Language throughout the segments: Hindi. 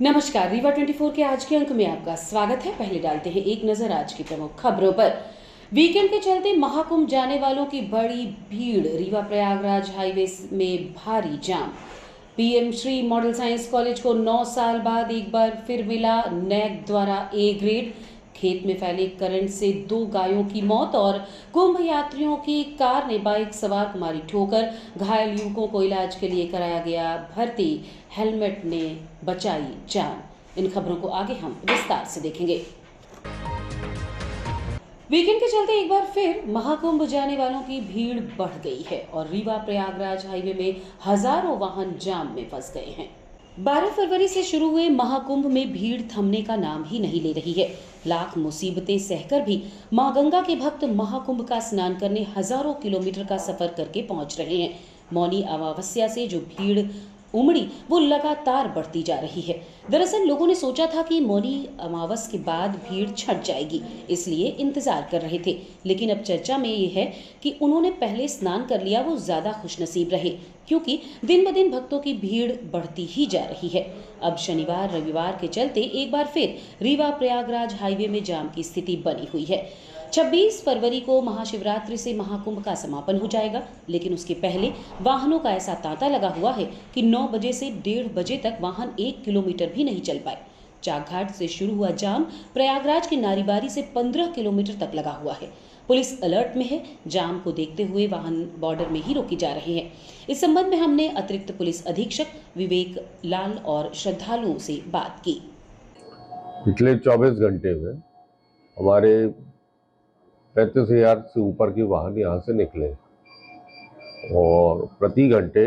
नमस्कार, रीवा 24 के आज के अंक में आपका स्वागत है। पहले डालते हैं एक नजर आज की प्रमुख खबरों पर। वीकेंड के चलते महाकुंभ जाने वालों की बड़ी भीड़, रीवा प्रयागराज हाईवे में भारी जाम। PM Shri model science college को 9 साल बाद एक बार फिर मिला नैक द्वारा ए ग्रेड। खेत में फैले करंट से 2 गायों की मौत और कुंभ यात्रियों की कार ने बाइक सवार को मारी ठोकर। घायल युवकों को इलाज के लिए कराया गया भर्ती। हेलमेट ने बचाई जान। इन खबरों को आगे हम विस्तार से देखेंगे। वीकेंड के चलते एक बार फिर महाकुंभ जाने वालों की भीड़ बढ़ गई है और रीवा प्रयागराज हाईवे में हजारों वाहन जाम में फंस गए हैं। 12 फरवरी से शुरू हुए महाकुंभ में भीड़ थमने का नाम ही नहीं ले रही है। लाख मुसीबतें सहकर भी मां गंगा के भक्त महाकुंभ का स्नान करने हजारों किलोमीटर का सफर करके पहुंच रहे हैं। मौनी अमावस्या से जो भीड़ उमड़ी वो लगातार बढ़ती जा रही है। दरअसल लोगों ने सोचा था कि मौनी अमावस के बाद भीड़ छट जाएगी, इसलिए इंतजार कर रहे थे। लेकिन अब चर्चा में ये है कि उन्होंने पहले स्नान कर लिया वो ज्यादा खुशनसीब रहे, क्योंकि दिन ब दिन भक्तों की भीड़ बढ़ती ही जा रही है। अब शनिवार रविवार के चलते एक बार फिर रीवा प्रयागराज हाईवे में जाम की स्थिति बनी हुई है। 26 फरवरी को महाशिवरात्रि से महाकुंभ का समापन हो जाएगा, लेकिन उसके पहले वाहनों का ऐसा तांता लगा हुआ है कि 9 बजे से 1:30 बजे तक वाहन 1 किलोमीटर भी नहीं चल पाए। चाकघाट से शुरू हुआ जाम प्रयागराज के नारीबारी से 15 किलोमीटर तक लगा हुआ है। पुलिस अलर्ट में है। जाम को देखते हुए वाहन बॉर्डर में ही रोके जा रहे हैं। इस संबंध में हमने अतिरिक्त पुलिस अधीक्षक विवेक लाल और श्रद्धालुओं से बात की। पिछले 24 घंटे में हमारे 35,000 से ऊपर के वाहन यहाँ से निकले और प्रति घंटे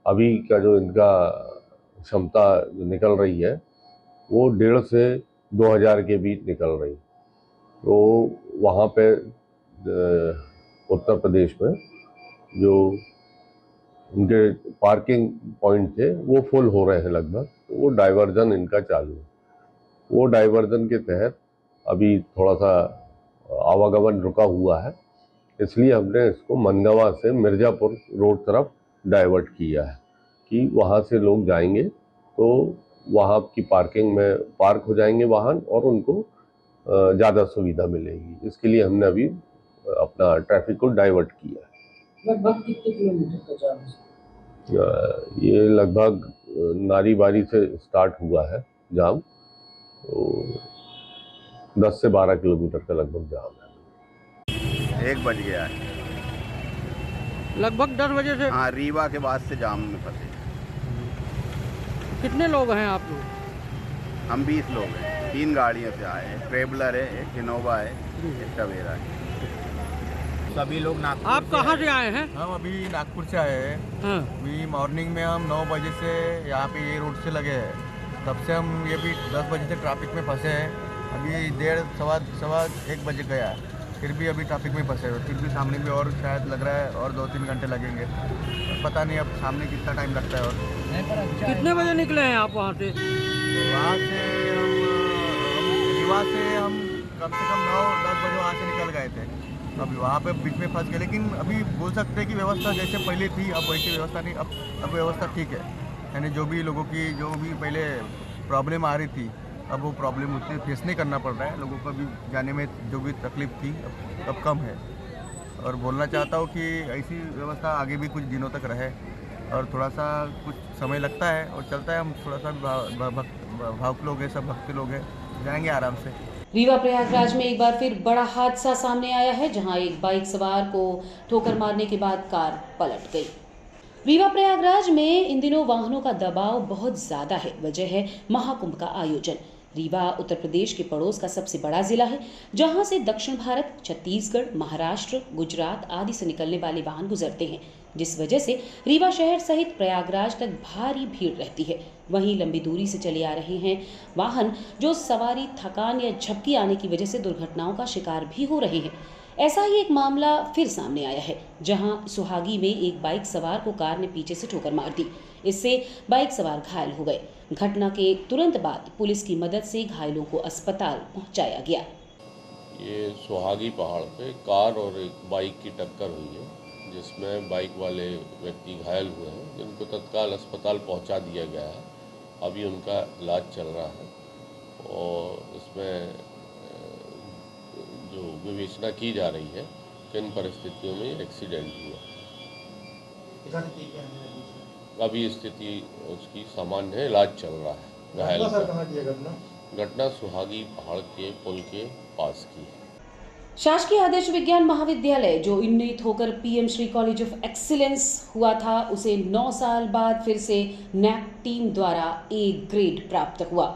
अभी का जो इनका क्षमता निकल रही है वो 1,500 से 2,000 के बीच निकल रही। तो वहाँ पे उत्तर प्रदेश में जो उनके पार्किंग पॉइंट थे वो फुल हो रहे हैं लगभग। तो वो डाइवर्जन इनका चालू है। वो डाइवर्जन के तहत अभी थोड़ा सा आवागमन रुका हुआ है, इसलिए हमने इसको मनगावा से मिर्ज़ापुर रोड तरफ डाइवर्ट किया है कि वहाँ से लोग जाएंगे तो वहाँ की पार्किंग में पार्क हो जाएंगे वाहन और उनको ज़्यादा सुविधा मिलेगी। इसके लिए हमने अभी अपना ट्रैफिक को डाइवर्ट किया है। लगभग कितने किलोमीटर का जाम है? ये लगभग नारीबारी से स्टार्ट हुआ है जाम, तो 10 से 12 किलोमीटर का लगभग जाम है। 1 बज गया है। लगभग 10 बजे से। हाँ, रीवा के बाद से जाम में फंसे। कितने लोग हैं आप लोग? हम 20 लोग हैं। 3 गाड़ियों से आए हैं, ट्रेवलर है, एक इनोवा है, एक टवेरा है। सभी लोग नागपुर। आप कहाँ से आए हैं? हम अभी नागपुर से आए हैं। हाँ। अभी मॉर्निंग में हम 9 बजे से यहाँ पे ये रोड से लगे हैं। तब से हम ये भी 10 बजे से ट्रैफिक में फंसे हैं। अभी 1:30 1 बजे गया, फिर भी अभी ट्रैफिक में फंसे हुए। फिर भी सामने भी और शायद लग रहा है और 2-3 घंटे लगेंगे। पता नहीं अब सामने कितना टाइम लगता है। और कितने बजे निकले हैं आप वहाँ से? वहाँ से हम रीवा से हम कम से कम 9-10 बजे वहाँ से निकल गए थे। अभी वहाँ पे बीच में फंस गए, लेकिन अभी बोल सकते हैं कि व्यवस्था जैसे पहले थी अब वैसी व्यवस्था नहीं। अब व्यवस्था ठीक है, यानी जो भी लोगों की जो भी पहले प्रॉब्लम आ रही थी अब वो प्रॉब्लम उतनी फेस नहीं करना पड़ रहा है। लोगों को अभी जाने में जो भी तकलीफ थी अब कम है। और बोलना चाहता हूँ कि ऐसी व्यवस्था आगे भी कुछ दिनों तक रहे। और थोड़ा सा कुछ समय लगता है और चलता है। हम थोड़ा सा भावुक लोग हैं, सब भक्त लोग हैं, जाएंगे आराम से। रीवा प्रयागराज में एक बार फिर बड़ा हादसा सामने आया है, जहां एक बाइक सवार को ठोकर मारने के बाद कार पलट गई। रीवा प्रयागराज में इन दिनों वाहनों का दबाव बहुत ज्यादा है। वजह है महाकुंभ का आयोजन। रीवा उत्तर प्रदेश के पड़ोस का सबसे बड़ा जिला है, जहां से दक्षिण भारत, छत्तीसगढ़, महाराष्ट्र, गुजरात आदि से निकलने वाले वाहन गुजरते हैं, जिस वजह से रीवा शहर सहित प्रयागराज तक भारी भीड़ रहती है। वहीं लंबी दूरी से चले आ रहे हैं वाहन, जो सवारी थकान या झपकी आने की वजह से दुर्घटनाओं का शिकार भी हो रहे हैं। ऐसा ही एक मामला फिर सामने आया है, जहां सुहागी में एक बाइक सवार को कार ने पीछे से ठोकर मार दी। इससे बाइक सवार घायल हो गए। घटना के तुरंत बाद पुलिस की मदद से घायलों को अस्पताल पहुंचाया गया। ये सुहागी पहाड़ पे कार और एक बाइक की टक्कर हुई है, जिसमें बाइक वाले व्यक्ति घायल हुए हैं, जिनको तत्काल अस्पताल पहुंचा दिया गया है। अभी उनका इलाज चल रहा है और इसमें जो विवेचना की जा रही है किन परिस्थितियों में एक्सीडेंट हुआ। अभी स्थिति उसकी सामान्य है, इलाज चल रहा है। घायल घटना सुहागी पहाड़ के पुल के पास की है। शासकीय आदर्श विज्ञान महाविद्यालय जो उन्नीत होकर PM Shri college of excellence हुआ था, उसे 9 साल बाद फिर से नैक टीम द्वारा ए ग्रेड प्राप्त हुआ।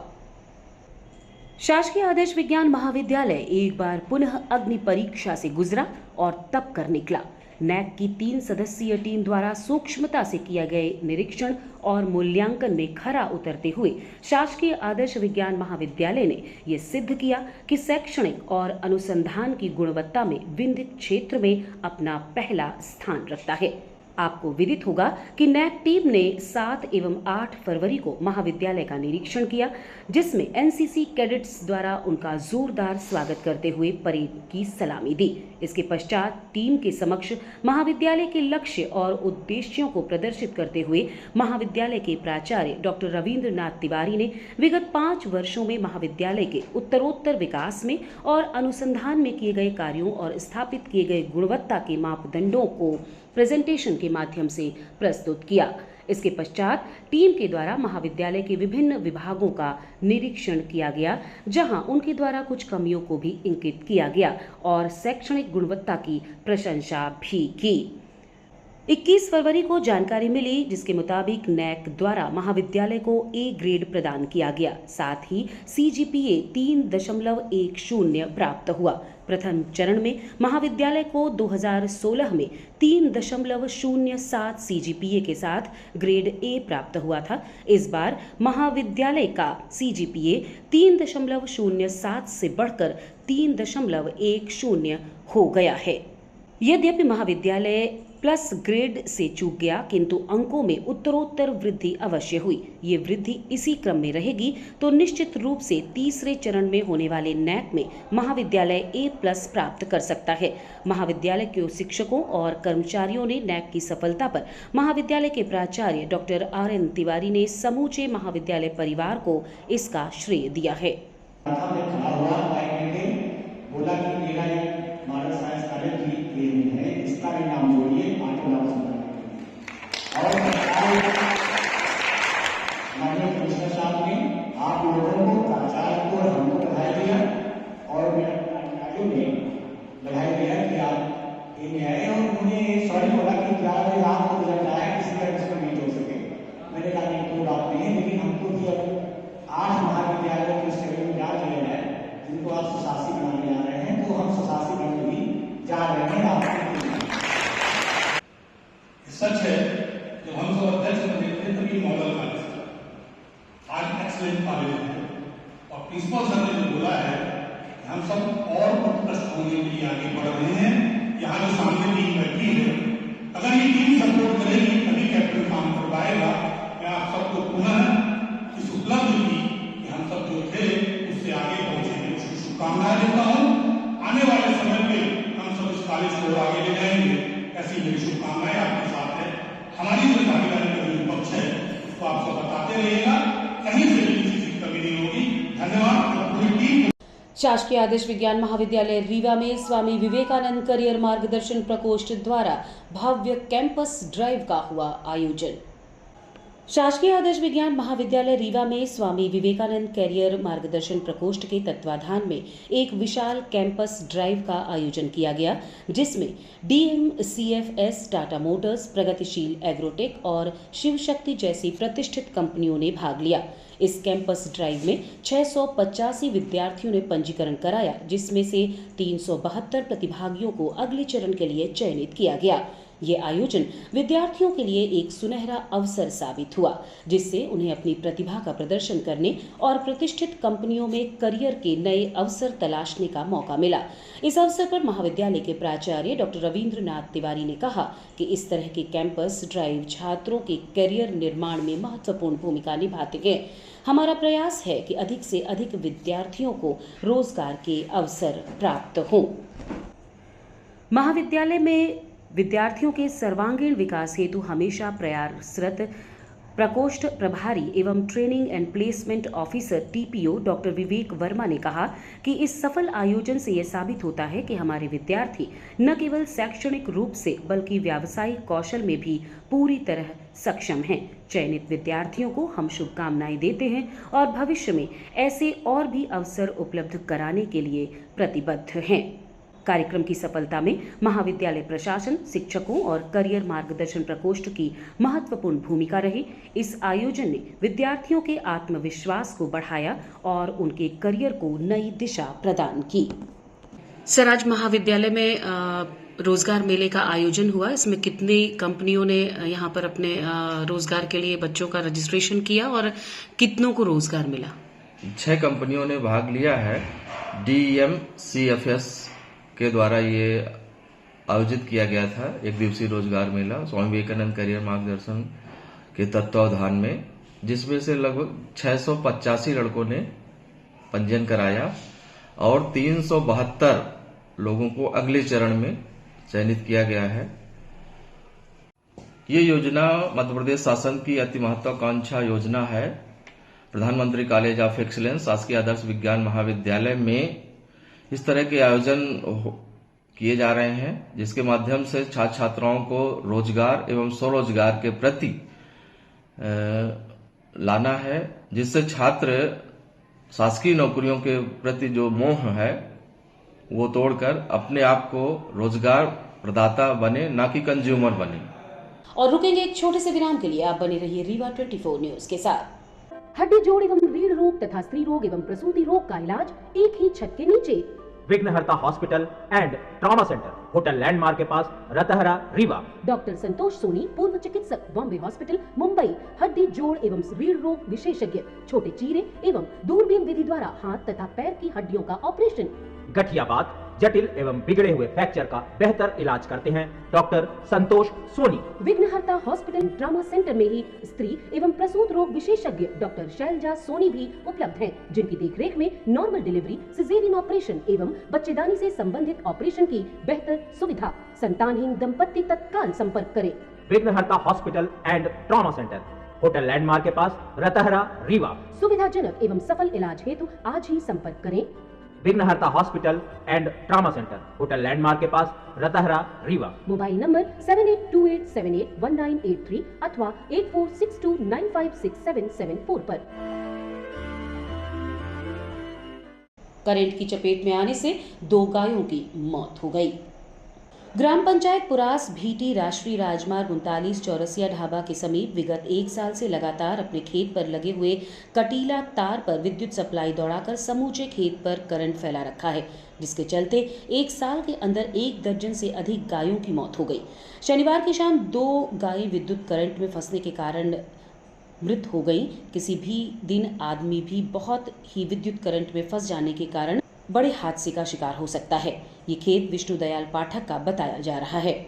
शासकीय आदर्श विज्ञान महाविद्यालय एक बार पुनः अग्नि परीक्षा से गुजरा और तब कर निकला। नैक की 3 सदस्यीय टीम द्वारा सूक्ष्मता से किया गए निरीक्षण और मूल्यांकन में खरा उतरते हुए शासकीय आदर्श विज्ञान महाविद्यालय ने यह सिद्ध किया कि शैक्षणिक और अनुसंधान की गुणवत्ता में विंध्य क्षेत्र में अपना पहला स्थान रखता है। आपको विदित होगा कि नैक टीम ने 7 एवं 8 फरवरी को महाविद्यालय का निरीक्षण किया, जिसमें एनसीसी कैडेट्स द्वारा उनका जोरदार स्वागत करते हुए परेड की सलामी दी। इसके पश्चात टीम के समक्ष महाविद्यालय के लक्ष्य और उद्देश्यों को प्रदर्शित करते हुए महाविद्यालय के प्राचार्य डॉक्टर रविंद्र नाथ तिवारी ने विगत 5 वर्षों में महाविद्यालय के उत्तरोत्तर विकास में और अनुसंधान में किए गए कार्यों और स्थापित किए गए गुणवत्ता के मापदंडों को प्रेजेंटेशन के माध्यम से प्रस्तुत किया। इसके पश्चात टीम के द्वारा महाविद्यालय के विभिन्न विभागों का निरीक्षण किया गया, जहां उनके द्वारा कुछ कमियों को भी इंगित किया गया और शैक्षणिक गुणवत्ता की प्रशंसा भी की। 21 फरवरी को जानकारी मिली, जिसके मुताबिक नैक द्वारा महाविद्यालय को ए ग्रेड प्रदान किया गया। साथ ही सीजीपीए 3.10 प्राप्त हुआ। प्रथम चरण में महाविद्यालय को 2016 में 3.07 सीजीपीए के साथ ग्रेड ए प्राप्त हुआ था। इस बार महाविद्यालय का सीजीपीए 3.07 से बढ़कर 3.10 हो गया है। यद्यपि महाविद्यालय प्लस ग्रेड से चूक गया, किंतु अंकों में उत्तरोत्तर वृद्धि अवश्य हुई। ये वृद्धि इसी क्रम में रहेगी तो निश्चित रूप से तीसरे चरण में होने वाले नैक में महाविद्यालय A+ प्राप्त कर सकता है। महाविद्यालय के शिक्षकों और कर्मचारियों ने नैक की सफलता पर महाविद्यालय के प्राचार्य डॉक्टर RN तिवारी ने समूचे महाविद्यालय परिवार को इसका श्रेय दिया है। बोला कि मेरा एक मॉडल साइंस कॉलेज की एम है, इसका भी नाम जोड़िए और माननीय कमिश्नर साहब ने आप लोगों को, प्राचार्य को और हमको बधाई दिया और मेरे अधिकारियों ने बधाई दिया कि आप ए में आए और उन्होंने सॉरी बोला कि 11 बजे रात को रिजल्ट आया, किसी तरह इसको नहीं जोड़ सके। मैंने कहा नहीं कोई बात नहीं है, लेकिन हमको भी अब 8 महाविद्यालयों के स्टडी में जा रहे हैं जिनको आप स्वशासी बनाने जा रहे हैं, तो हम स्वशासी बनने भी जा रहे हैं। सच है, जब हम सब अध्यक्ष बने थे तभी मॉडल कॉलेज था, आज एक्सीलेंट कॉलेज है और प्रिंसिपल सर ने जो बोला है कि हम सब और उत्कृष्ट होने के लिए आगे बढ़ रहे हैं। यहाँ जो सामने टीम बैठी है, अगर ये टीम सपोर्ट करेगी तभी कैप्टन काम कर पाएगा। मैं आप सबको पुनः इस उपलब्धि की कि हम सब जो थे उससे आगे पहुंचे उसकी शुभकामनाएं देता हूँ। आने वाले समय में हम सब इस कॉलेज को आगे ले जाएंगे, ऐसी मेरी शुभकामनाएं आपके साथ है। हमारी जो भागीदारी का जो पक्ष है उसको आप सब बताते रहिएगा, कहीं से भी किसी की कमी नहीं होगी। धन्यवाद पूरी टीम। शासकीय आदर्श विज्ञान महाविद्यालय रीवा में स्वामी विवेकानंद करियर मार्गदर्शन प्रकोष्ठ द्वारा भव्य कैंपस ड्राइव का हुआ आयोजन। शासकीय आदर्श विज्ञान महाविद्यालय रीवा में स्वामी विवेकानंद कैरियर मार्गदर्शन प्रकोष्ठ के तत्वाधान में एक विशाल कैंपस ड्राइव का आयोजन किया गया, जिसमें DMCFS, टाटा मोटर्स, प्रगतिशील एग्रोटेक और शिव शक्ति जैसी प्रतिष्ठित कंपनियों ने भाग लिया। इस कैंपस ड्राइव में 685 विद्यार्थियों ने पंजीकरण कराया, जिसमें से 372 प्रतिभागियों को अगले चरण के लिए चयनित किया गया। ये आयोजन विद्यार्थियों के लिए एक सुनहरा अवसर साबित हुआ, जिससे उन्हें अपनी प्रतिभा का प्रदर्शन करने और प्रतिष्ठित कंपनियों में करियर के नए अवसर तलाशने का मौका मिला। इस अवसर पर महाविद्यालय के प्राचार्य डॉक्टर रविंद्र नाथ तिवारी ने कहा कि इस तरह के कैंपस ड्राइव छात्रों के करियर निर्माण में महत्वपूर्ण भूमिका निभाते हैं। हमारा प्रयास है कि अधिक से अधिक विद्यार्थियों को रोजगार के अवसर प्राप्त हों। महाविद्यालय में विद्यार्थियों के सर्वांगीण विकास हेतु हमेशा प्रयासरत प्रकोष्ठ प्रभारी एवं training and placement officer TPO doctor Vivek Verma ने कहा कि इस सफल आयोजन से यह साबित होता है कि हमारे विद्यार्थी न केवल शैक्षणिक रूप से बल्कि व्यावसायिक कौशल में भी पूरी तरह सक्षम हैं। चयनित विद्यार्थियों को हम शुभकामनाएं देते हैं और भविष्य में ऐसे और भी अवसर उपलब्ध कराने के लिए प्रतिबद्ध हैं। कार्यक्रम की सफलता में महाविद्यालय प्रशासन, शिक्षकों और करियर मार्गदर्शन प्रकोष्ठ की महत्वपूर्ण भूमिका रही। इस आयोजन ने विद्यार्थियों के आत्मविश्वास को बढ़ाया और उनके करियर को नई दिशा प्रदान की। सर, आज महाविद्यालय में रोजगार मेले का आयोजन हुआ। इसमें कितनी कंपनियों ने यहाँ पर अपने रोजगार के लिए बच्चों का रजिस्ट्रेशन किया और कितनों को रोजगार मिला? 6 कंपनियों ने भाग लिया है। DMCFS के द्वारा ये आयोजित किया गया था 1 दिवसीय रोजगार मेला स्वामी विवेकानंद करियर मार्गदर्शन के तत्वावधान में, जिसमें से लगभग 685 लड़कों ने पंजीयन कराया और 372 लोगों को अगले चरण में चयनित किया गया है। ये योजना मध्य प्रदेश शासन की अति महत्वाकांक्षा योजना है। प्रधानमंत्री कॉलेज ऑफ एक्सीलेंस शासकीय आदर्श विज्ञान महाविद्यालय में इस तरह के आयोजन किए जा रहे हैं, जिसके माध्यम से छात्र छात्राओं को रोजगार एवं स्वरोजगार के प्रति लाना है, जिससे छात्र शासकीय नौकरियों के प्रति जो मोह है वो तोड़कर अपने आप को रोजगार प्रदाता बने, ना कि कंज्यूमर बने। और रुकेंगे एक छोटे से विराम के लिए। आप बने रहिए रीवा 24 न्यूज के साथ। हड्डी जोड़ एवं रीढ़ रोग तथा स्त्री रोग एवं प्रसूति रोग का इलाज एक ही छत के नीचे। विघ्नहर्ता hospital and trauma centre, hotel landmark के पास, रतहरा, रीवा। डॉक्टर संतोष सोनी, पूर्व चिकित्सक, बॉम्बे हॉस्पिटल, मुंबई। हड्डी जोड़ एवं रीढ़ रोग विशेषज्ञ, छोटे चीरे एवं दूरबीन विधि द्वारा हाथ तथा पैर की हड्डियों का ऑपरेशन। गठियाबात, जटिल एवं बिगड़े हुए फ्रैक्चर का बेहतर इलाज करते हैं डॉक्टर संतोष सोनी। विघ्नहर्ता हॉस्पिटल ट्रॉमा सेंटर में ही स्त्री एवं प्रसूत रोग विशेषज्ञ डॉक्टर शैलजा सोनी भी उपलब्ध हैं, जिनकी देखरेख में नॉर्मल डिलीवरी, सिजेरियन ऑपरेशन एवं बच्चेदानी से संबंधित ऑपरेशन की बेहतर सुविधा। संतानहीन दंपत्ति तत्काल संपर्क करें। विघ्नहर्ता hospital and trauma centre, hotel landmark के पास, रतहरा, रीवा। सुविधाजनक एवं सफल इलाज हेतु आज ही संपर्क करें। विघ्नहर्ता hospital and trauma centre, hotel landmark के पास, रतहरा, रीवा। मोबाइल नंबर 7828781983 अथवा 8462956774 पर। करंट की चपेट में आने से 2 गायों की मौत हो गई। ग्राम पंचायत पुरास भीटी राष्ट्रीय राजमार्ग 39 चौरसिया ढाबा के समीप विगत 1 साल से लगातार अपने खेत पर लगे हुए कटीला तार पर विद्युत सप्लाई दौड़ाकर समूचे खेत पर करंट फैला रखा है, जिसके चलते 1 साल के अंदर 1 दर्जन से अधिक गायों की मौत हो गई। शनिवार की शाम 2 गायें विद्युत करंट में फंसने के कारण मृत हो गई। किसी भी दिन आदमी भी बहुत ही विद्युत करंट में फंस जाने के कारण बड़े हादसे का शिकार हो सकता है। ये खेत विष्णु दयाल पाठक का बताया जा रहा है।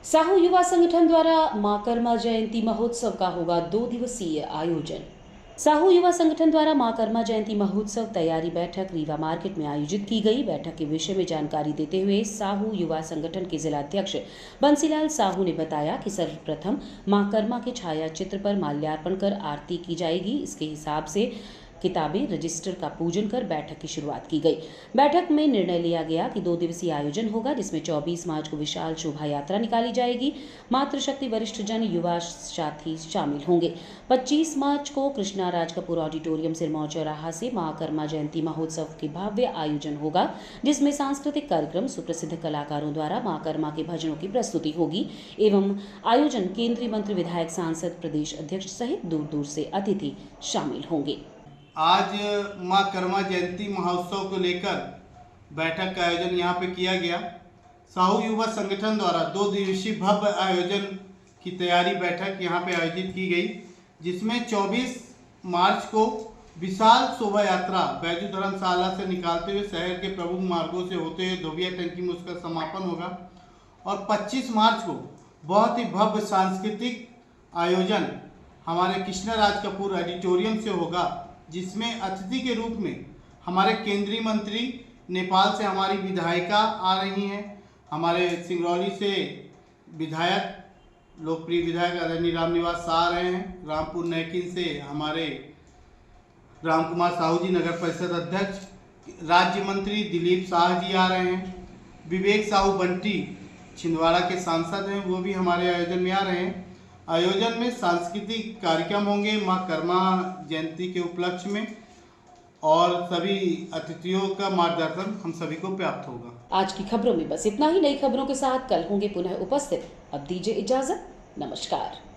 साहू युवा संगठन द्वारा मां कर्मा जयंती महोत्सव का होगा 2 दिवसीय आयोजन। साहू युवा संगठन द्वारा मां कर्मा जयंती महोत्सव तैयारी बैठक रीवा मार्केट में आयोजित की गई। बैठक के विषय में जानकारी देते हुए साहू युवा संगठन के जिलाध्यक्ष बंसीलाल साहू ने बताया कि सर्वप्रथम मां कर्मा के छाया चित्र पर माल्यार्पण कर आरती की जाएगी। इसके हिसाब से किताबें, रजिस्टर का पूजन कर बैठक की शुरुआत की गई। बैठक में निर्णय लिया गया कि 2 दिवसीय आयोजन होगा, जिसमें 24 मार्च को विशाल शोभा यात्रा निकाली जाएगी। मातृशक्ति वरिष्ठ जन युवा साथी शामिल होंगे। 25 मार्च को कृष्णा राज कपूर ऑडिटोरियम सिरमौर चौराहा से मां कर्मा जयंती महोत्सव के भव्य आयोजन होगा, जिसमें सांस्कृतिक कार्यक्रम, सुप्रसिद्ध कलाकारों द्वारा मां कर्मा के भजनों की प्रस्तुति होगी एवं आयोजन केंद्रीय मंत्री, विधायक, सांसद, प्रदेश अध्यक्ष सहित दूर दूर से अतिथि शामिल होंगे। आज मां कर्मा जयंती महोत्सव को लेकर बैठक का आयोजन यहाँ पे किया गया। साहू युवा संगठन द्वारा 2 दिवसीय भव्य आयोजन की तैयारी बैठक यहाँ पे आयोजित की गई, जिसमें 24 मार्च को विशाल शोभा यात्रा बैजू धर्मशाला से निकालते हुए शहर के प्रमुख मार्गों से होते हुए धोबिया टंकी में उसका समापन होगा और 25 मार्च को बहुत ही भव्य सांस्कृतिक आयोजन हमारे कृष्णा राज कपूर ऑडिटोरियम से होगा, जिसमें अतिथि के रूप में हमारे केंद्रीय मंत्री, नेपाल से हमारी विधायिका आ रही हैं, हमारे सिंगरौली से विधायक लोकप्रिय विधायक आदरणीय रामनिवास शाह आ रहे हैं। रामपुर नैकिन से हमारे राम कुमार साहू जी नगर परिषद अध्यक्ष, राज्य मंत्री दिलीप शाह जी आ रहे हैं। विवेक साहू बंटी छिंदवाड़ा के सांसद हैं, वो भी हमारे आयोजन में आ रहे हैं। आयोजन में सांस्कृतिक कार्यक्रम होंगे मां कर्मा जयंती के उपलक्ष्य में, और सभी अतिथियों का मार्गदर्शन हम सभी को प्राप्त होगा। आज की खबरों में बस इतना ही। नई खबरों के साथ कल होंगे पुनः उपस्थित। अब दीजिए इजाजत। नमस्कार।